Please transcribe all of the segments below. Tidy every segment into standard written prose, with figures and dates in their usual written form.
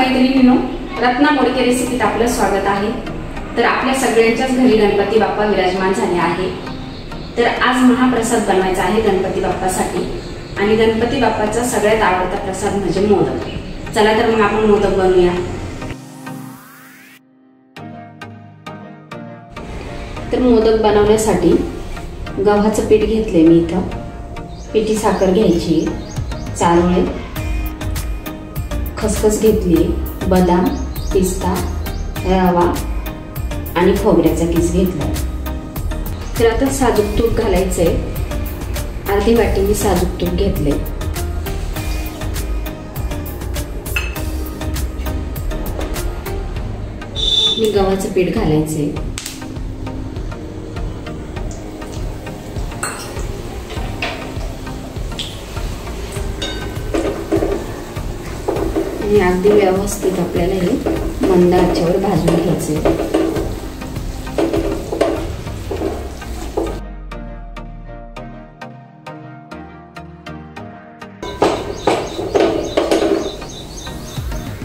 मैत्रिणींनो, रत्ना मोडके रेसिपीत आपलं स्वागत आहे। तर आपल्या सगळ्यांच्याच घरी गणपती बाप्पा विराजमान झाले आहे। तर आज महाप्रसाद बनवायचा आहे गणपती बाप्पासाठी आणि गणपती बाप्पाचा सगळ्यात आवडता प्रसाद म्हणजे मोदक। चला तर मग आपण मोदक बनवूया। तर मोदक बनवण्यासाठी गव्हाचं पीठ घेतले मी इथं, पिठी साखर घ्यायची, चारोळे, खसखस घेतली, बदाम, पिस्ता, रवा आणि खोबऱ्याचा किस घेतला। तर आता साजूक तूप घालायचे, अर्धी वाटी मी साजूक तूप घेतले। मी गव्हाचं पीठ घालायचे, आणि अगदी व्यवस्थित आपल्याला हे मंद आचेवर भाजून घ्यायचे।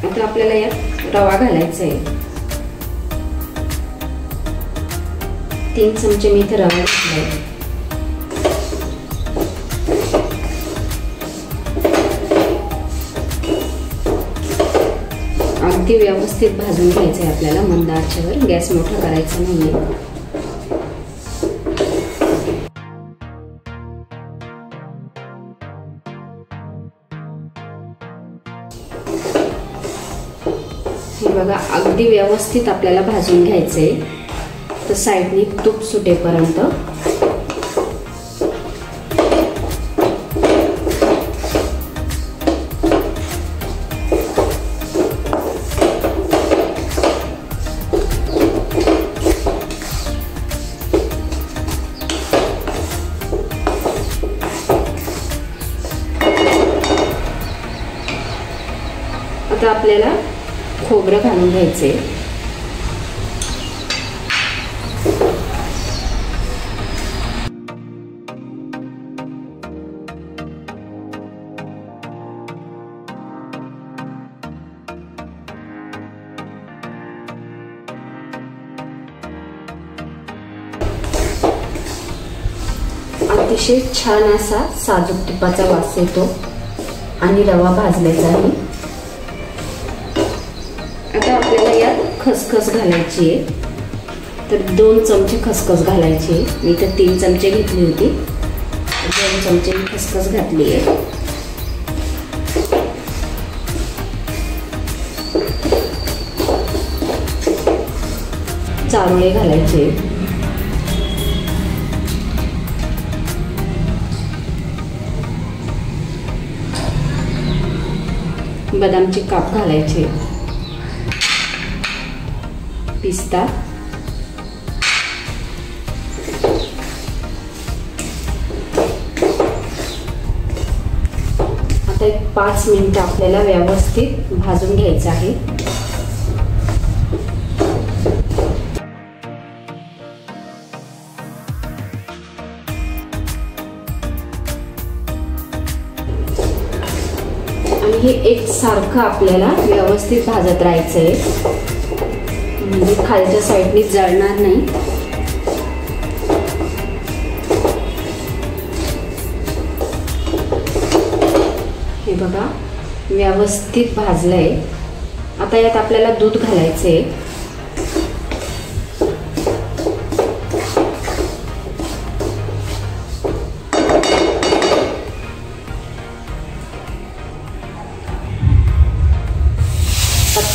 आता आपल्याला यात रवा घालायचा आहे, 3 चमचे मी इथे रवा घेतलाय। अगदी व्यवस्थित भाजून घ्यायचं आहे आपल्याला मंद आचेवर, गॅस मोठा करायचा नाहीये। हे बघा, अगदी व्यवस्थित आपल्याला भाजून घ्यायचंय। तर साईडने तूप सुटेपर्यंत आता आपल्याला खोबरं घालून घ्यायचे। अतिशय छान असा साजूक तुपाचा वास येतो आणि रवा भाजलेला आहे। आता आपल्याला यात खसखस घालायची आहे। तर 2 चमचे खसखस घालायची आहे। मी इथे 3 चमचे घेतली होती, 2 चमचे मी खसखस घातली आहे। चारोळे घालायचे, बदामचे काप घालायचे, पिस्ता, आता 5 मिनिट आपल्याला व्यवस्थित भाजून घ्यायचं आहे। आणि हे एकसारखं आपल्याला व्यवस्थित भाजत राहायचंय, म्हणजे खालच्या साईडनी जळणार नाही। हे बघा, व्यवस्थित भाजलंय। आता यात आपल्याला दूध घालायचंय।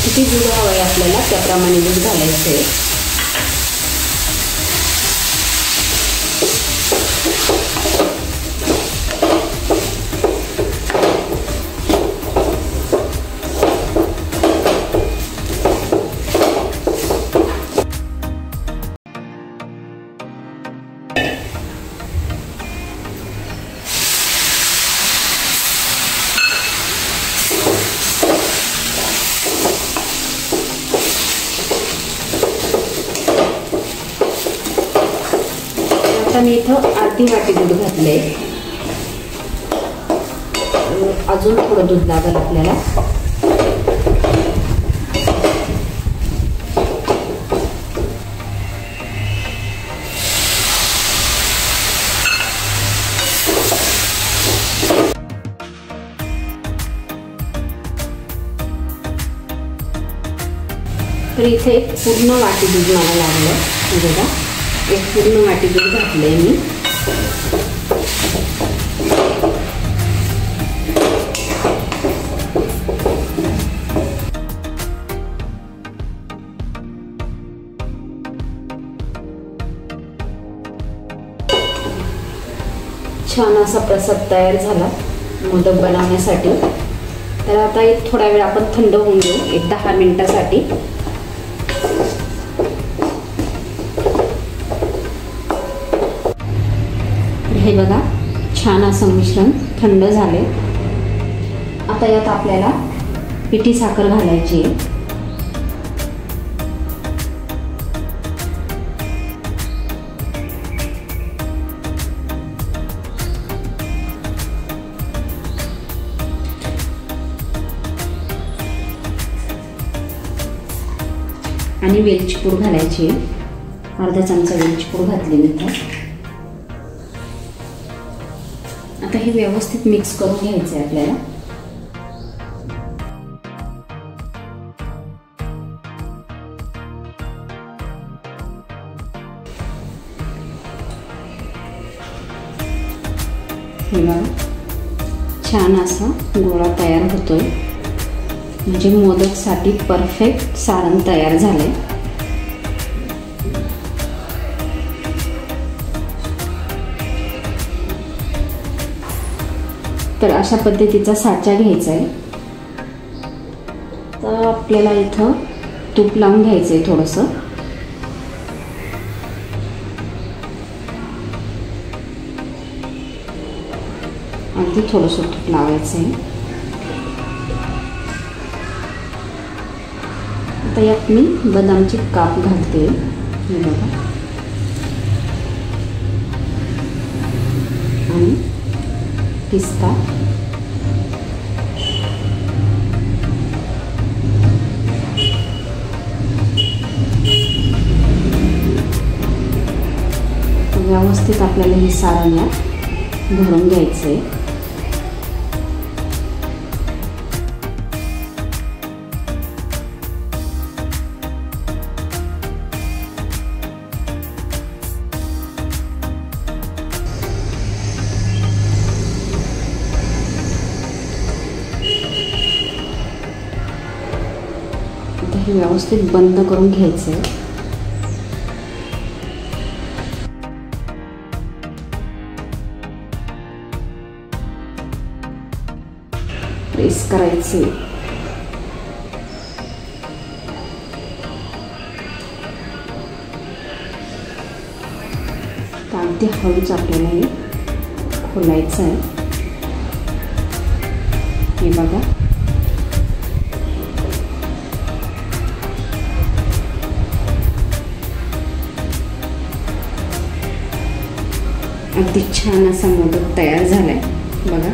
किती दूध हवंय आपल्याला त्याप्रमाणे दूध घालायचंय। आता मी इथं अर्धी वाटी दूध घातले, अजून थोडं दूध लागेल आपल्याला। तर इथे एक पूर्ण वाटी दूध मला लागलं. हे बघा, एक पूर्ण वाटी दूध घातलंय मी. छान असा प्रसाद तयार झाला मोदक बनवण्यासाठी. तर आता एक थोडा वेळ आपण थंड होऊन घेऊ, एक 10 मिनिटासाठी. हे बघा, छान असं मिश्रण थंड झाले. आता यात आपल्याला पिठी साखर घालायची आहे. आणि वेलची पूड घालायची आहे. अर्धा चमचा वेलची पूड घातली मी इथे. आता हे व्यवस्थित मिक्स करून घ्यायचं आहे आपल्याला. हे बघा, छान असा गोळा तयार होतोय. म्हणजे मोदकसाठी परफेक्ट सारण तयार झाले. तर अशा पद्धतीचा साचा घ्यायचा आहे. तर आपल्याला इथं तूप लावून घ्यायचं आहे थोडंसं. अगदी थोडंसं तूप लावायचं आहे. आता यात मी बदामची काप घालते. हे बघा, आणि पिस्ता. व्यवस्थित आपल्याला हे सारण यात भरून घ्यायचं आहे. हे व्यवस्थित बंद करून घ्यायचं आहे. प्रेस करायचे. अगदी हळूच आपल्याला हे खोलायचं आहे. हे बघा, अगदी छान असा मोदक तयार झालाय बघा.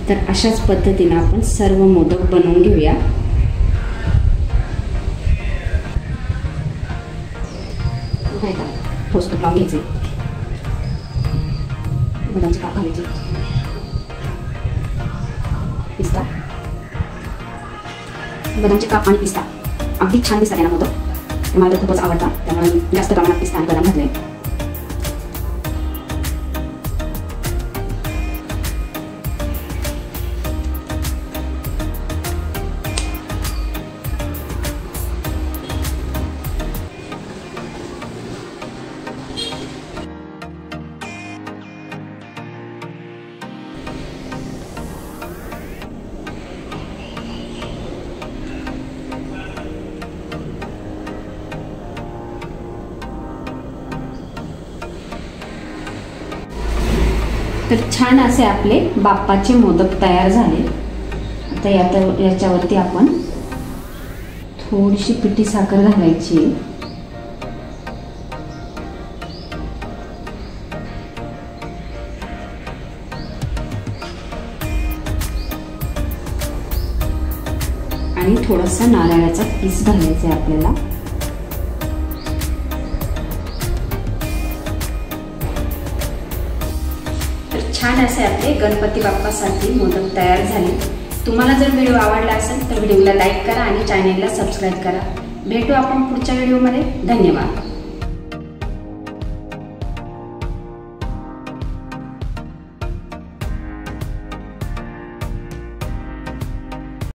तर अशाच पद्धतीने आपण सर्व मोदक बनवून घेऊया. थोडंसं लावून घ्यायचे. बदामची काप घालायची. पिस्ता, बदामचे काप आणि पिस्ता अगदी छान दिसतात ना मोदक. मला खूपच आवडतात, त्यामुळे जास्त प्रमाणात पिस्ता आणि बदाम घातले. तर छान असे आपले बाप्पाचे मोदक तयार झाले. आता याच्यावरती आपण थोडीशी पिठी साखर घालायची. आणि थोडासा नारळाचा किस घालायचा आहे आपल्याला. छान असे आपले गणपती बाप्पासाठी मोदक तयार झाले. तुम्हाला जर व्हिडिओ आवडला असेल तर व्हिडिओला लाईक करा आणि चॅनेलला सबस्क्राईब करा। भेटू आपण पुढच्या व्हिडिओमध्ये। धन्यवाद।